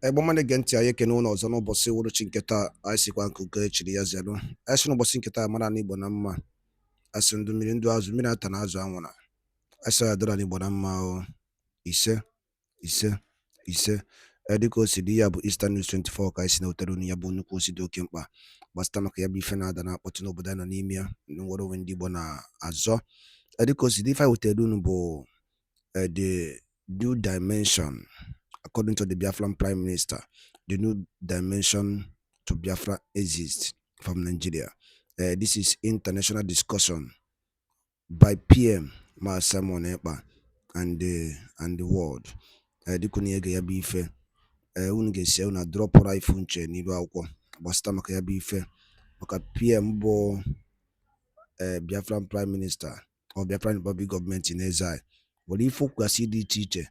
Ebomane genti aye kenu na ọzọ n'ụbọchị uhuruchi nke taa anyị sikwa nke echiri ya zelu anyị si n'ụbọchị nke taa mara n'Igbo na mma asị ndụ mmiri ndụ azụ mmiri ata na azụ anwụra anyị sị ya dịrị n'Igbo na mma o ise ise ise dịka o si dị ya bụ Eastern News 24 ka anyị si na-ewetere unu ya bụ nnukwu ozi dị oke mkpa gbasịta maka ya bụ ife na-ada na-akpọtụ n'obodo anyị nọ n'ime ya nwere onwe ndị Igbo na-azọ dịka o si dị ife anyị wetere unu bụ the new dimension. According to the Biafran Prime Minister, the new dimension to Biafra exists from Nigeria. This is international discussion by PM Simon Ekpa and the world. Dikuni ege ya bife. Unu gesi una drop rifle nche n'ilu akwụkwọ gbasịta maka ya bife. Maka PM bụ Biafran Prime Minister or Biafran Republic Government in exile. But if you see the teacher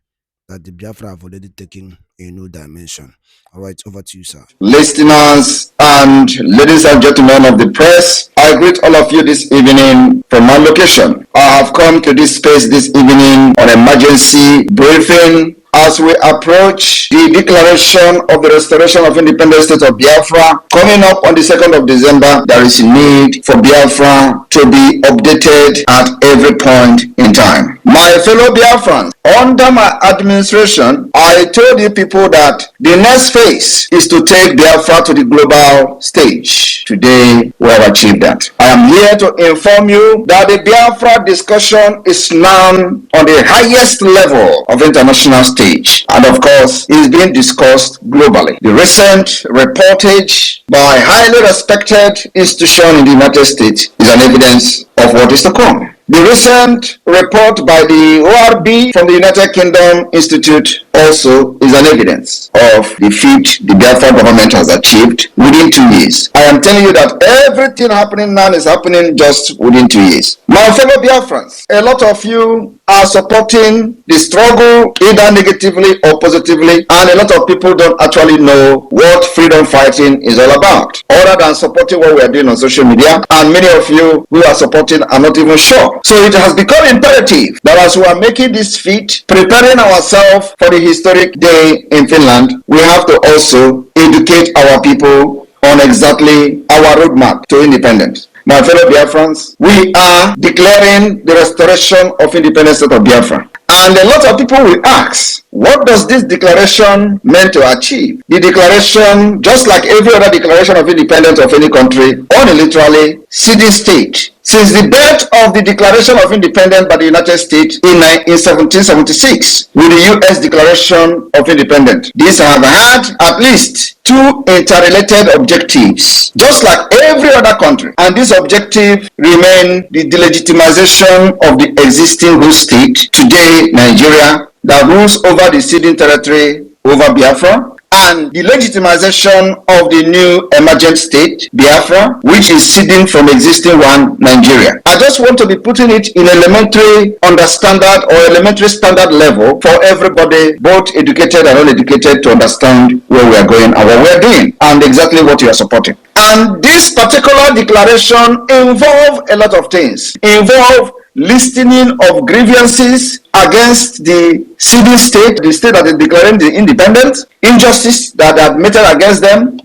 that the Biafra have already taken a new dimension. All right, over to you, sir. Listeners and ladies and gentlemen of the press, I greet all of you this evening from my location. I have come to this space this evening on emergency briefing as we approach the declaration of the restoration of independent state of Biafra coming up on the 2nd of December. There is a need for Biafra to be updated at every point in time. My fellow Biafrans, under my administration, I told you people that the next phase is to take Biafra to the global stage. Today, we have achieved that. I am here to inform you that the Biafra discussion is now on the highest level of international stage, and of course, is being discussed globally. The recent reportage by highly respected institution in the United States is an evidence of what is to come. The recent report by the ORB from the United Kingdom Institute also is an evidence of the feat the Biafra government has achieved within 2 years. I am telling you that everything happening now is happening just within 2 years. My fellow Biafrans, a lot of you are supporting the struggle either negatively or positively, and a lot of people don't actually know what freedom fighting is all about, other than supporting what we are doing on social media, and many of you who are supporting are not even sure. So it has become imperative that as we are making this feat, preparing ourselves for the historic day in Finland, we have to also educate our people on exactly our roadmap to independence. My fellow Biafrans, we are declaring the restoration of independence state of Biafra. And a lot of people will ask, what does this declaration mean to achieve? The declaration, just like every other declaration of independence of any country, unilaterally ceding state. Since the birth of the Declaration of Independence by the United States in 1776, with the U.S. Declaration of Independence, these have had at least two interrelated objectives, just like every other country. And this objective remain the delegitimization of the existing rule state, today Nigeria, that rules over the ceding territory over Biafra, and the legitimization of the new emergent state, Biafra, which is ceding from existing one, Nigeria. I just want to be putting it in elementary understandard or elementary standard level for everybody, both educated and uneducated, to understand where we are going and what we are doing and exactly what you are supporting. And this particular declaration involves a lot of things. Involve listening of grievances against the ceding state, the state that is declaring the independence, injustice that are admitted against them,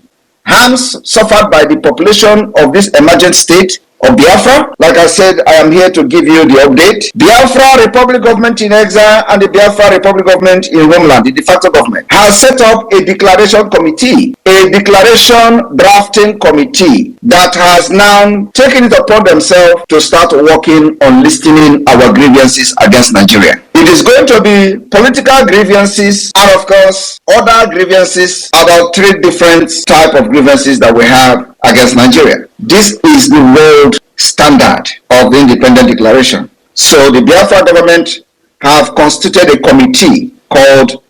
harms suffered by the population of this emergent state of Biafra. Like I said, I am here to give you the update. Biafra Republic Government in exile and the Biafra Republic Government in homeland, the de facto government, has set up a declaration committee, a declaration drafting committee that has now taken it upon themselves to start working on listening our grievances against Nigeria. It is going to be political grievances and of course other grievances, about 3 different types of grievances that we have against Nigeria. This is the world standard of the independent declaration. So the Biafra government have constituted a committee called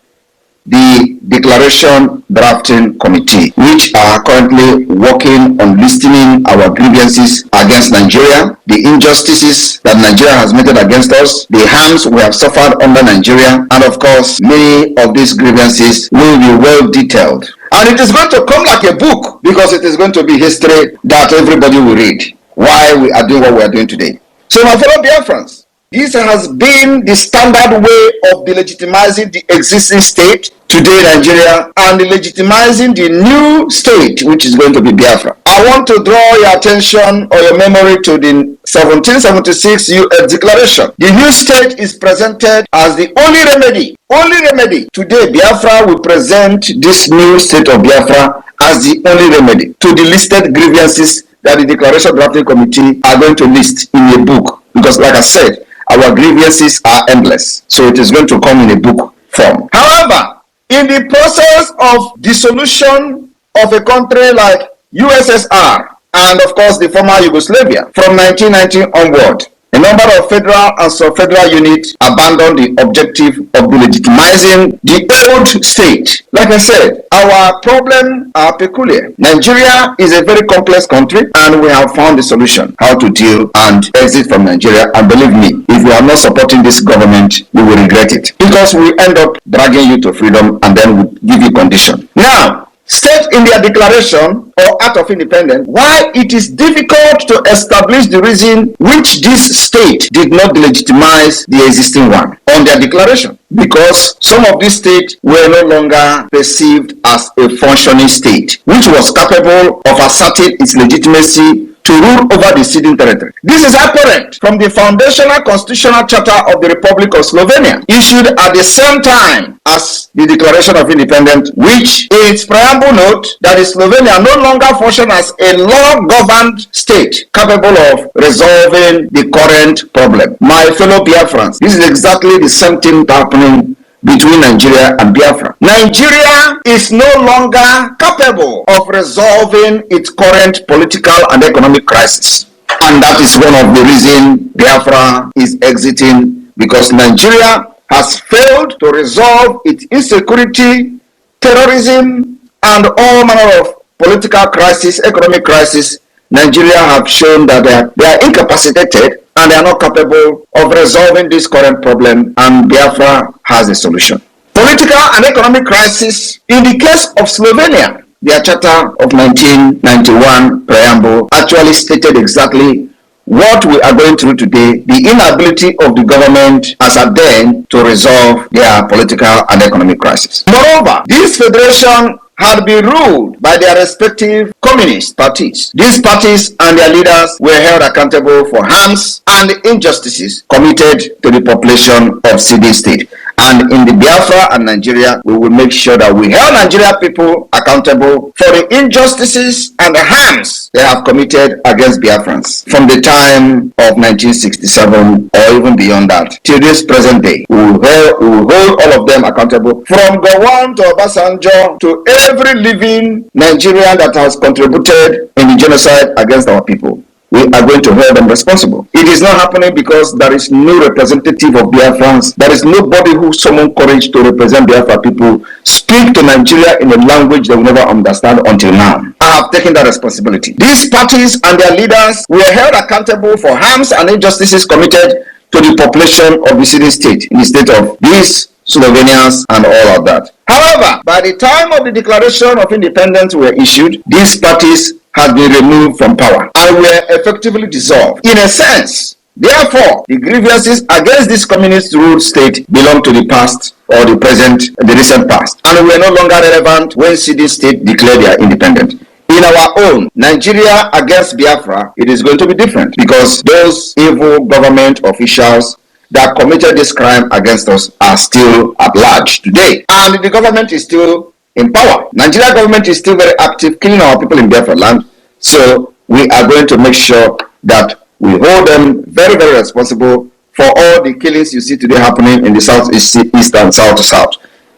the Declaration Drafting Committee, which are currently working on listening our grievances against Nigeria, the injustices that Nigeria has meted against us, the harms we have suffered under Nigeria, and of course, many of these grievances will be well detailed. And it is going to come like a book, because it is going to be history that everybody will read, why we are doing what we are doing today. So my fellow Biafrans, this has been the standard way of delegitimizing the existing state, today Nigeria, and legitimizing the new state, which is going to be Biafra. I want to draw your attention or your memory to the 1776 U.S. Declaration. The new state is presented as the only remedy. Only remedy. Today, Biafra will present this new state of Biafra as the only remedy to the listed grievances that the Declaration Drafting Committee are going to list in a book. Because, like I said, our grievances are endless. So it is going to come in a book form. However, in the process of dissolution of a country like USSR and of course the former Yugoslavia from 1990 onward, a number of federal and sub-federal units abandoned the objective of delegitimizing the old state. Like I said, our problems are peculiar. Nigeria is a very complex country and we have found the solution how to deal and exit from Nigeria. And believe me, if we are not supporting this government, we will regret it because we end up dragging you to freedom and then we give you condition. Now, state in their declaration or act of independence why it is difficult to establish the reason which this state did not delegitimize the existing one on their declaration, because some of these states were no longer perceived as a functioning state which was capable of asserting its legitimacy to rule over the ceding territory. This is apparent from the foundational constitutional charter of the Republic of Slovenia, issued at the same time as the Declaration of Independence, which in its preamble note that Slovenia no longer functions as a law-governed state capable of resolving the current problem. My fellow Biafrans, this is exactly the same thing happening between Nigeria and Biafra. Nigeria is no longer capable of resolving its current political and economic crisis. And that is one of the reasons Biafra is exiting, because Nigeria has failed to resolve its insecurity, terrorism, and all manner of political crisis, economic crisis. Nigeria have shown that they are incapacitated and they are not capable of resolving this current problem, and Biafra has a solution. Political and economic crisis. In the case of Slovenia, their Charter of 1991 preamble actually stated exactly what we are going through today, the inability of the government as at then to resolve their political and economic crisis. Moreover, this federation had been ruled by their respective communist parties. These parties and their leaders were held accountable for harms and injustices committed to the population of city state. And in the Biafra and Nigeria, we will make sure that we hold Nigeria people accountable for the injustices and the harms they have committed against Biafrans from the time of 1967 or even beyond that till this present day. We will hold all of them accountable, from Gowon to Obasanjo to every living Nigerian that has contributed in the genocide against our people. We are going to hold them responsible. It is not happening because there is no representative of Biafrans. There is nobody who summoned courage to represent Biafra people, speak to Nigeria in a language they will never understand until now. I have taken that responsibility. These parties and their leaders were held accountable for harms and injustices committed to the population of the city state, in the state of these Slovenians and all of that. However, by the time of the Declaration of Independence were issued, these parties had been removed from power and were effectively dissolved. In a sense, therefore, the grievances against this communist ruled state belong to the past or the present, the recent past, and were no longer relevant when city state declared their independence. In our own Nigeria against Biafra, it is going to be different, because those evil government officials that committed this crime against us are still at large today, and the government is still in power. Nigeria government is still very active, killing our people in Biafra land. So we are going to make sure that we hold them very, very responsible for all the killings you see today happening in the southeast, east, and south to south.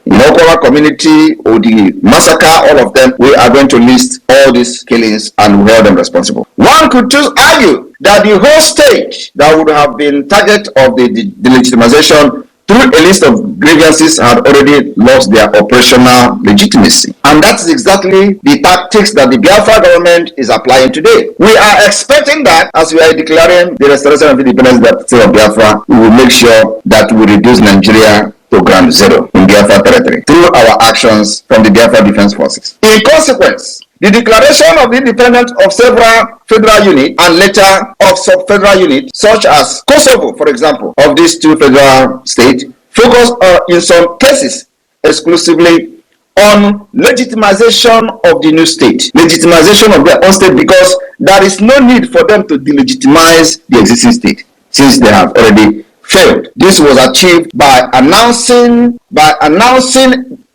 In Okora community, or the massacre, all of them, we are going to list all these killings and we hold them responsible. One could just argue that the whole state that would have been target of the delegitimization through a list of grievances had already lost their operational legitimacy. And that's exactly the tactics that the Biafra government is applying today. We are expecting that as we are declaring the restoration of independence of Biafra, we will make sure that we reduce Nigeria to ground zero in Biafra territory through our actions from the Biafra Defense Forces. In consequence, The declaration of the independence of several federal units and later of sub-federal units, such as Kosovo, for example, of these two federal states, focus in some cases exclusively on legitimization of the new state, legitimization of their own state, because there is no need for them to delegitimize the existing state since they have already failed. This was achieved by announcing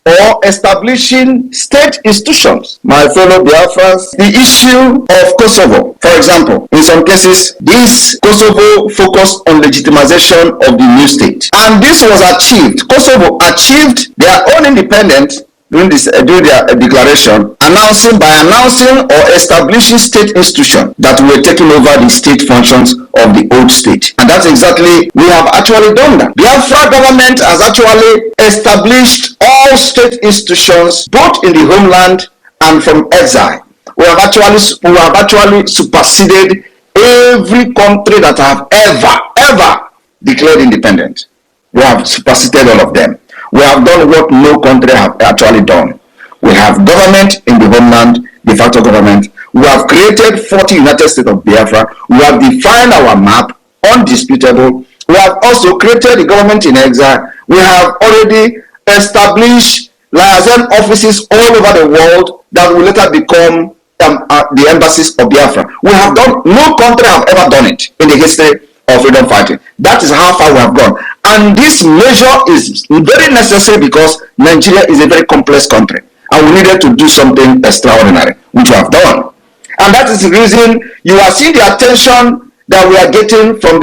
or establishing state institutions. My fellow Biafrans, the issue of Kosovo, for example, in some cases, this Kosovo focused on legitimization of the new state. And this was achieved. Kosovo achieved their own independence during their declaration, announcing or establishing state institutions that were taking over the state functions of the old state. And that's exactly, we have actually done that. Biafra government has actually established all state institutions, both in the homeland and from exile. We have actually superseded every country that have ever declared independent. We have superseded all of them. We have done what no country have actually done. We have government in the homeland, de facto government. We have created 40 United States of Biafra. We have defined our map, undisputable. We have also created the government in exile. We have already established liaison offices all over the world that will later become the embassies of Biafra. We have done, no country have ever done it in the history of freedom fighting. That is how far we have gone. And this measure is very necessary because Nigeria is a very complex country and we needed to do something extraordinary, which we have done. And that is the reason you are seeing the attention that we are getting from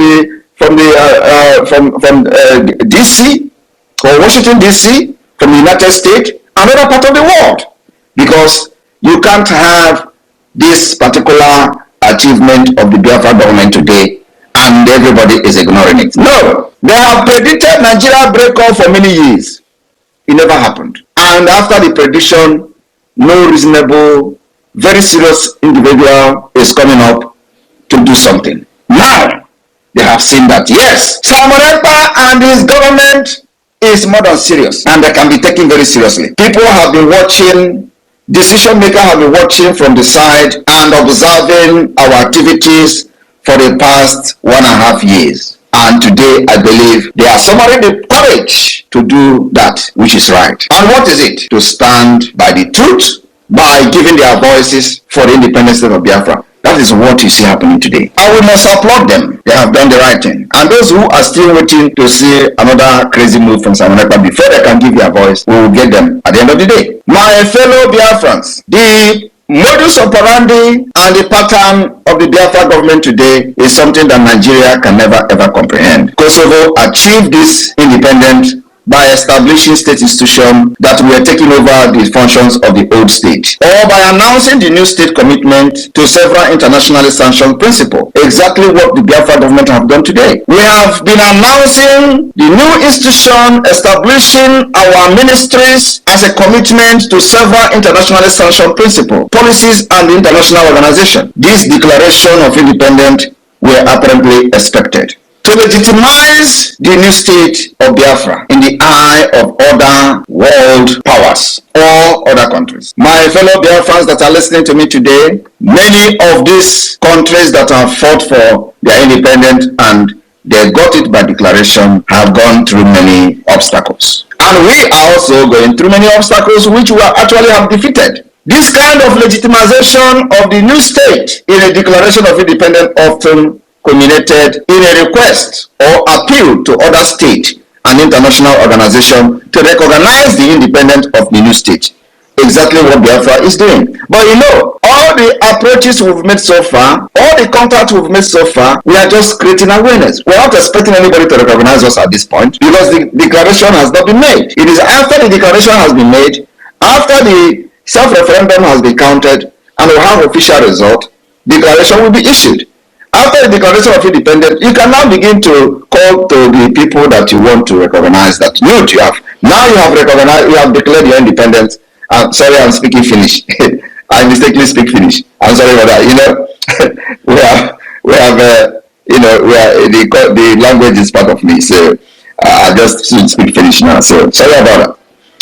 DC or Washington DC, from the United States and other part of the world, because you can't have this particular achievement of the Biafra government today and everybody is ignoring it. No, they have predicted Nigeria breakup for many years. It never happened. And after the prediction, no reasonable, very serious individual is coming up to do something. Now, they have seen that, yes, Simon Ekpa and his government is more than serious and they can be taken very seriously. People have been watching, decision makers have been watching from the side and observing our activities for the past 1.5 years. And today, I believe they are summoning the courage to do that which is right. And what is it? To stand by the truth, by giving their voices for the independence of Biafra. That is what you see happening today. And we must applaud them. They have done the right thing. And those who are still waiting to see another crazy move from Simon Ekpa before they can give their voice, we will get them at the end of the day. My fellow Biafrans, the modus operandi and the pattern of the Biafra government today is something that Nigeria can never ever comprehend. Kosovo achieved this independence by establishing state institutions that were taking over the functions of the old state, or by announcing the new state commitment to several internationally sanctioned principles. Exactly what the Biafra government have done today. We have been announcing the new institution, establishing our ministries as a commitment to several internationally sanctioned principles, policies, and the international organization. This declaration of independence were apparently expected to legitimize the new state of Biafra in the eye of other world powers or other countries. My fellow Biafrans that are listening to me today, many of these countries that have fought for their independence and they got it by declaration have gone through many obstacles. And we are also going through many obstacles which we actually have defeated. This kind of legitimization of the new state in a declaration of independence often culminated in a request or appeal to other states and international organizations to recognize the independence of the new state. Exactly what Biafra is doing. But you know, all the approaches we've made so far, all the contacts we've made so far, we are just creating awareness. We're not expecting anybody to recognize us at this point because the declaration has not been made. It is after the declaration has been made, after the self-referendum has been counted, and we have official result, declaration will be issued. After the declaration of independence, you can now begin to call to the people that you want to recognize that you have. Now you have recognized, you have declared your independence. I'm sorry, I'm speaking Finnish. I mistakenly speak Finnish. I'm sorry for that. You know, the language is part of me, so I just speak Finnish now. So sorry about that.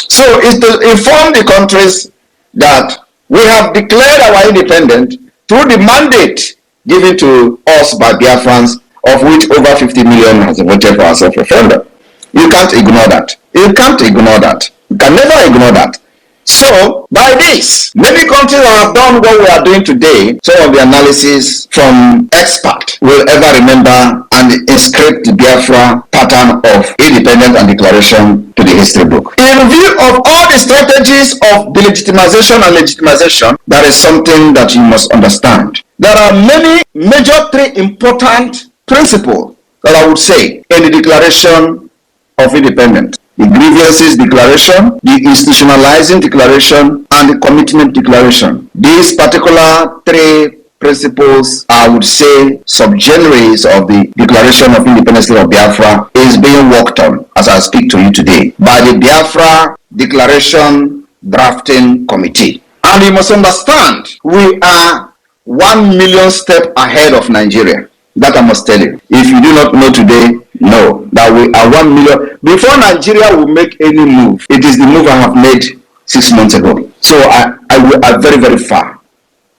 So it's to inform the countries that We have declared our independence through the mandate given to us by Biafrans, of which over 50 million has voted for our self-referendum. You can't ignore that. You can't ignore that. You can never ignore that. So, by this, many countries have done what we are doing today. Some of the analysis from experts will ever remember and inscribe the Biafra pattern of independence and declaration to the history book. In view of all the strategies of delegitimization and legitimization, that is something that you must understand. There are many major three important principles that I would say in the declaration of independence. The Grievances declaration, the institutionalizing declaration, and the commitment declaration. These particular three principles, I would say, subgenres of the Declaration of Independence of Biafra is being worked on as I speak to you today by the Biafra Declaration Drafting Committee. And you must understand, we are 1 million steps ahead of Nigeria. That I must tell you. If you do not know today, know that we are 1 million. Before Nigeria will make any move, it is the move I have made 6 months ago. So I are very, very far.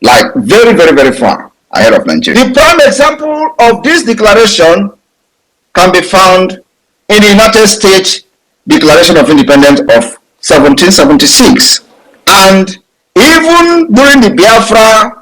Like very, very, very far ahead of Nigeria. The prime example of this declaration can be found in the United States Declaration of Independence of 1776. And even during the Biafra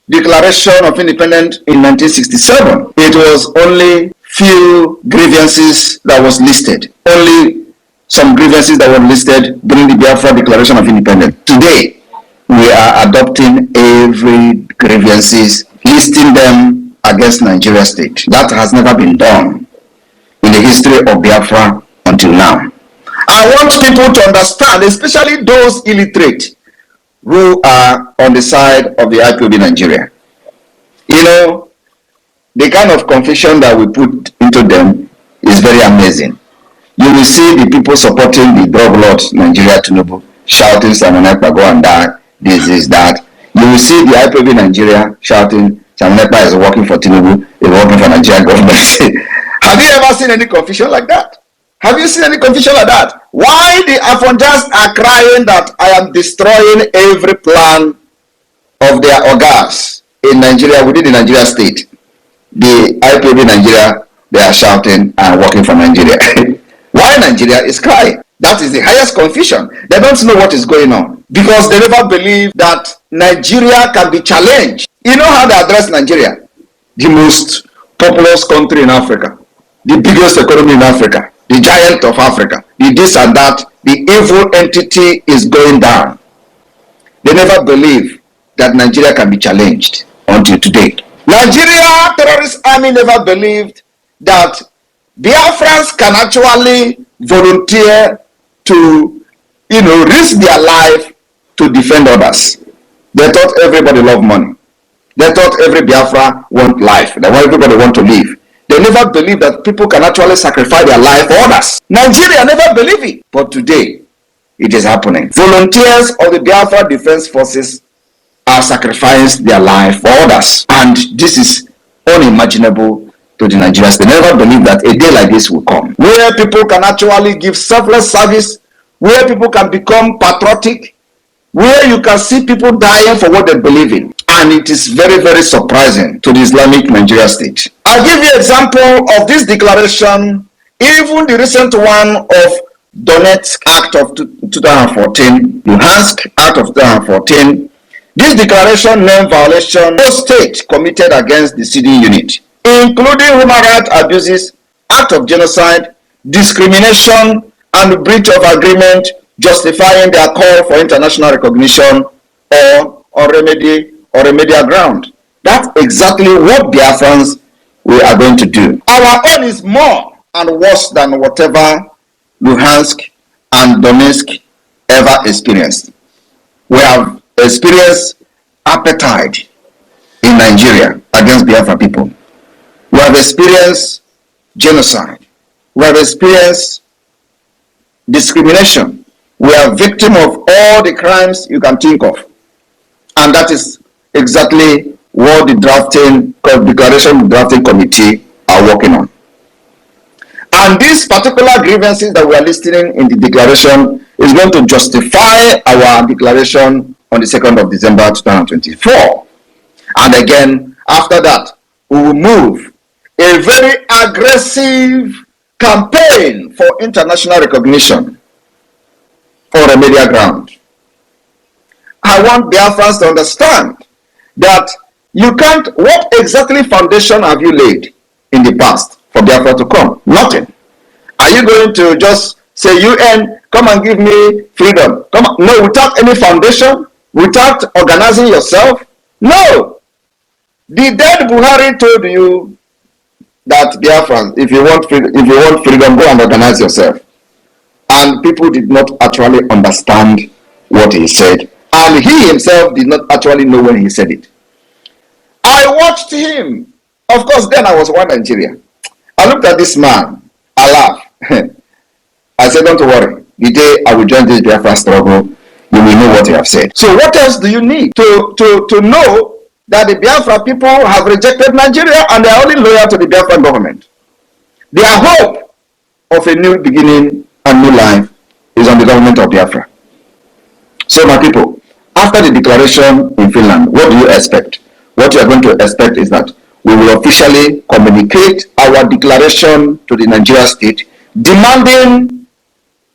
Declaration of Independence in 1967, it was only few grievances that was listed. Only some grievances that were listed during the Biafra Declaration of Independence. Today, we are adopting every grievances, listing them against Nigeria state. That has never been done in the history of Biafra until now. I want people to understand, especially those illiterate who are on the side of the IPOB Nigeria. You know, the kind of confusion that we put into them is very amazing. You will see the people supporting the drug lord Nigeria Tinubu shouting Simon Ekpa go and die, this is that. You will see the IPOB Nigeria shouting Simon Ekpa is working for Tinubu, is working for Nigeria government. Have you ever seen any confusion like that? Have you seen any confusion like that? Why the Afonjas are crying that I am destroying every plan of their organs in Nigeria, within the Nigeria state? The IPOB Nigeria, they are shouting and working for Nigeria. Why Nigeria is crying? That is the highest confusion. They don't know what is going on because they never believe that Nigeria can be challenged. You know how they address Nigeria? The most populous country in Africa, the biggest economy in Africa, the giant of Africa, the this and that, the evil entity is going down. They never believe that Nigeria can be challenged until today. Nigeria terrorist army never believed that Biafrans can actually volunteer to, risk their life to defend others. They thought everybody loved money. They thought every Biafra want life. They want everybody want to live. They never believe that people can actually sacrifice their life for others. Nigeria never believed it. But today, it is happening. Volunteers of the Biafra Defense Forces are sacrificing their life for others. And this is unimaginable to the Nigerians. They never believe that a day like this will come, where people can actually give selfless service, where people can become patriotic, where you can see people dying for what they believe in. And it is very, very surprising to the Islamic Nigeria state. I'll give you an example of this declaration, even the recent one of Donetsk Act of 2014, Luhansk Act of 2014. This declaration named violation no state committed against the CD unit, including human rights abuses, act of genocide, discrimination, and breach of agreement justifying their call for international recognition or remedial ground. That's exactly what Biafrans we are going to do. Our own is more and worse than whatever Luhansk and Donetsk ever experienced. We have experienced apartheid in Nigeria against Biafra people. We have experienced genocide. We have experienced discrimination. We are victims of all the crimes you can think of. And that is exactly what the Declaration Drafting Committee are working on. And these particular grievances that we are listing in the declaration is going to justify our declaration on the 2nd of December 2024. And again, after that, we will move a very aggressive campaign for international recognition on a media ground. I want Biafrans to understand that you can't, what exactly foundation have you laid in the past for Biafra to come? Nothing. Are you going to just say, UN, come and give me freedom? Come on. No, without any foundation, without organizing yourself? No. The dead Buhari told you that Biafran, if you want freedom, go and organize yourself. And people did not actually understand what he said. And he himself did not actually know when he said it. I watched him. Of course, then I was one Nigeria. I looked at this man. I laughed. I said, don't worry. The day I will join this Biafra struggle, you will know what you have said. So what else do you need to know that the Biafra people have rejected Nigeria and they are only loyal to the Biafra government? Their hope of a new beginning and new life is on the government of Biafra. So my people, after the declaration in Finland, what do you expect? What you are going to expect is that we will officially communicate our declaration to the Nigeria state, demanding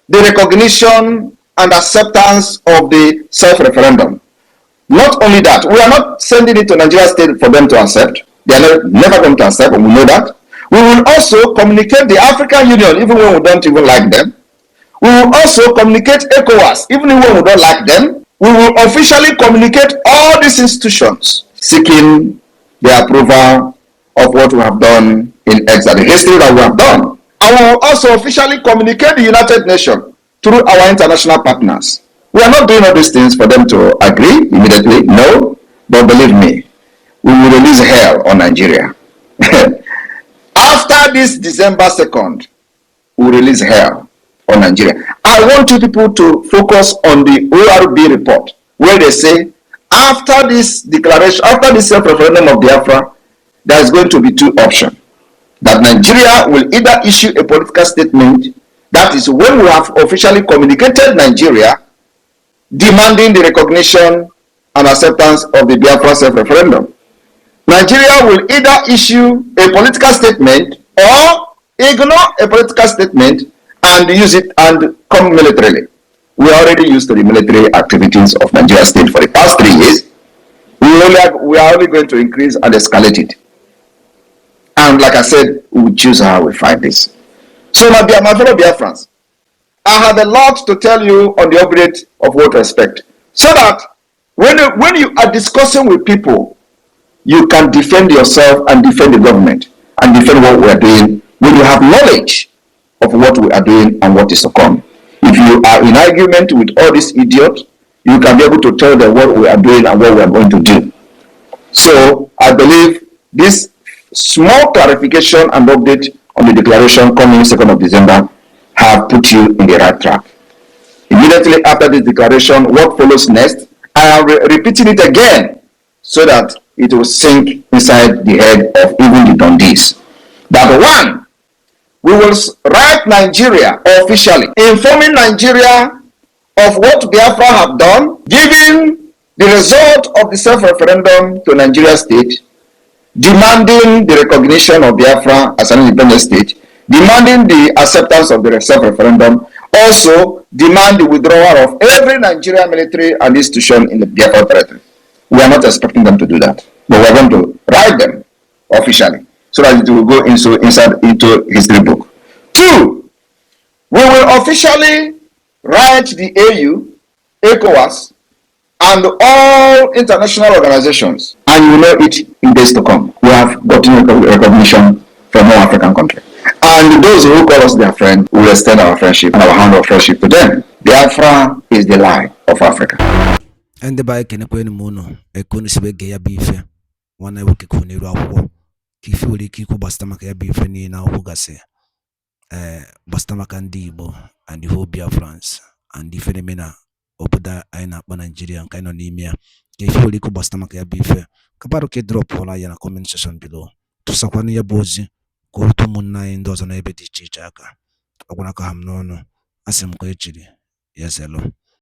the recognition and acceptance of the self-referendum. Not only that, we are not sending it to Nigeria state for them to accept. They are never going to accept, and we know that. We will also communicate the African Union, even when we don't even like them. We will also communicate ECOWAS, even when we don't like them. We will officially communicate all these institutions seeking the approval of what we have done in exile, the history that we have done. And we will also officially communicate the United Nations through our international partners. We are not doing all these things for them to agree immediately, no, but believe me, we will release hell on Nigeria. After this December 2nd, we will release hell on Nigeria. I want you people to focus on the ORB report, where they say, after this declaration, after this self-referendum of Biafra, there is going to be two options. That Nigeria will either issue a political statement, that is when we have officially communicated Nigeria, demanding the recognition and acceptance of the Biafra self-referendum. Nigeria will either issue a political statement or ignore a political statement and use it and come militarily. We are already used to the military activities of Nigeria state for the past 3 years. We are only going to increase and escalate it. And like I said, we will choose how we fight this. So my fellow Biafrans, I have a lot to tell you on the update of what to expect. So that when you are discussing with people, you can defend yourself and defend the government and defend what we are doing when you have knowledge of what we are doing and what is to come. If you are in argument with all these idiots, you can be able to tell them what we are doing and what we are going to do. So I believe this small clarification and update on the declaration coming 2nd of December have put you in the right track. Immediately after this declaration, what follows next? I am repeating it again so that it will sink inside the head of even the Dundees. That one, we will write Nigeria officially, informing Nigeria of what Biafra have done, giving the result of the self-referendum to Nigeria state, demanding the recognition of Biafra as an independent state, demanding the acceptance of the self-referendum, also demand the withdrawal of every Nigerian military and institution in the Biafra territory. We are not expecting them to do that, but we are going to write them officially so that it will go into history book. 2, we will officially write the AU, ECOWAS, and all international organizations, and you will know it in days to come. We have gotten recognition from all African countries. And those who call us their friend, we will extend our friendship and our hand of friendship to them. Biafra is the light of Africa. And the bike and a queen mono, a conisbe gay beef, one I will kick on a Kifuri Kiku Bastamaka beef and now Hugase, Bastamakandibo, and the whole Biafrans, and the phenomena. Opada aina pa Nigeria kind of anemia. Kifuri ku Bastamaka beef, Kaparoke drop wala yana comment section below. To Sakwani ya bozi, go to Muna in dozen ebeti chichaka. Agunaka ham no, asim koechiri, yes, hello.